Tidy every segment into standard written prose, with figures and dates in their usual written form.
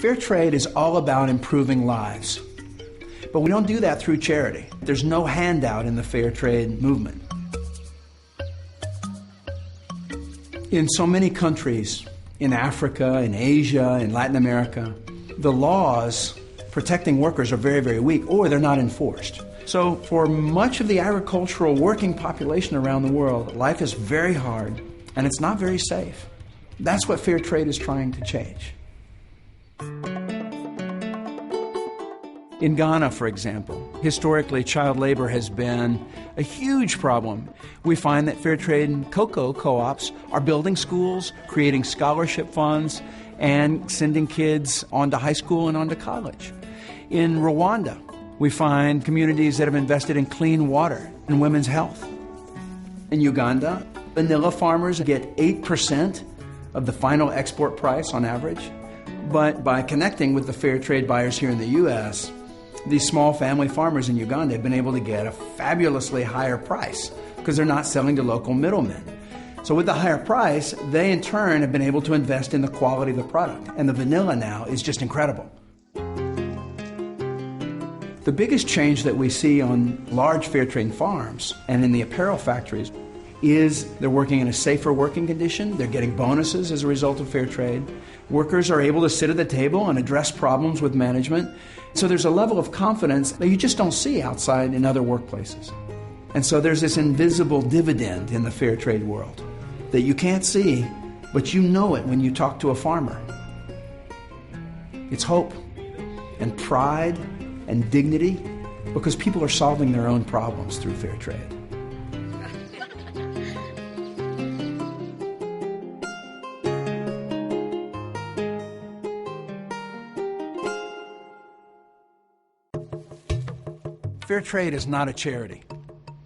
Fair trade is all about improving lives. But we don't do that through charity. There's no handout in the fair trade movement. In so many countries, in Africa, in Asia, in Latin America, the laws protecting workers are very, very weak, or they're not enforced. So for much of the agricultural working population around the world, life is very hard, and it's not very safe. That's what fair trade is trying to change. In Ghana, for example, historically child labor has been a huge problem. We find that fair trade cocoa co-ops are building schools, creating scholarship funds, and sending kids on to high school and on to college. In Rwanda, we find communities that have invested in clean water and women's health. In Uganda, vanilla farmers get 8% of the final export price on average. But by connecting with the fair trade buyers here in the U.S., these small family farmers in Uganda have been able to get a fabulously higher price because they're not selling to local middlemen. So with the higher price, they in turn have been able to invest in the quality of the product. And the vanilla now is just incredible. The biggest change that we see on large fair trade farms and in the apparel factories is they're working in a safer working condition. They're getting bonuses as a result of fair trade. Workers are able to sit at the table and address problems with management. So there's a level of confidence that you just don't see outside in other workplaces. And so there's this invisible dividend in the fair trade world that you can't see, but you know it when you talk to a farmer. It's hope and pride and dignity because people are solving their own problems through fair trade. Fair trade is not a charity.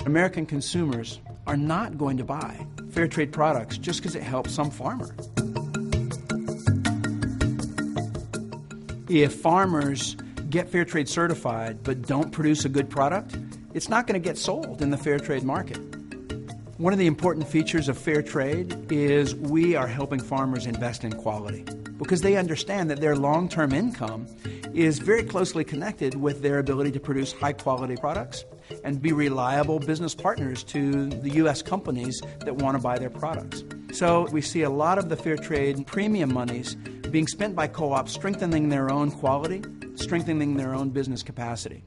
American consumers are not going to buy fair trade products just because it helps some farmer. If farmers get fair trade certified but don't produce a good product, it's not going to get sold in the fair trade market. One of the important features of fair trade is we are helping farmers invest in quality because they understand that their long-term income is very closely connected with their ability to produce high-quality products and be reliable business partners to the U.S. companies that want to buy their products. So we see a lot of the fair trade premium monies being spent by co-ops strengthening their own quality, strengthening their own business capacity.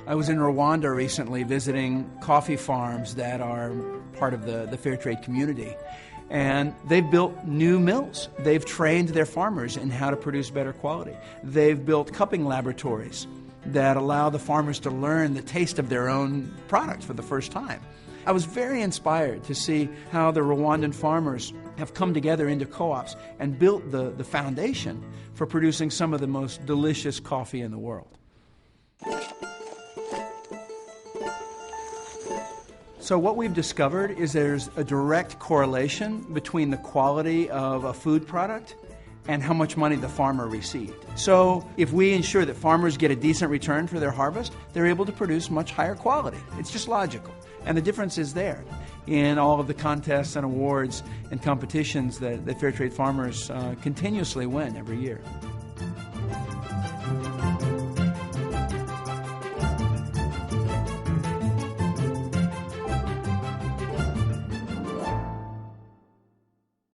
I was in Rwanda recently visiting coffee farms that are part of the fair trade community. And they've built new mills. They've trained their farmers in how to produce better quality. They've built cupping laboratories that allow the farmers to learn the taste of their own product for the first time. I was very inspired to see how the Rwandan farmers have come together into co-ops and built the foundation for producing some of the most delicious coffee in the world. So what we've discovered is there's a direct correlation between the quality of a food product and how much money the farmer received. So if we ensure that farmers get a decent return for their harvest, they're able to produce much higher quality. It's just logical. And the difference is there in all of the contests and awards and competitions that fair trade farmers continuously win every year.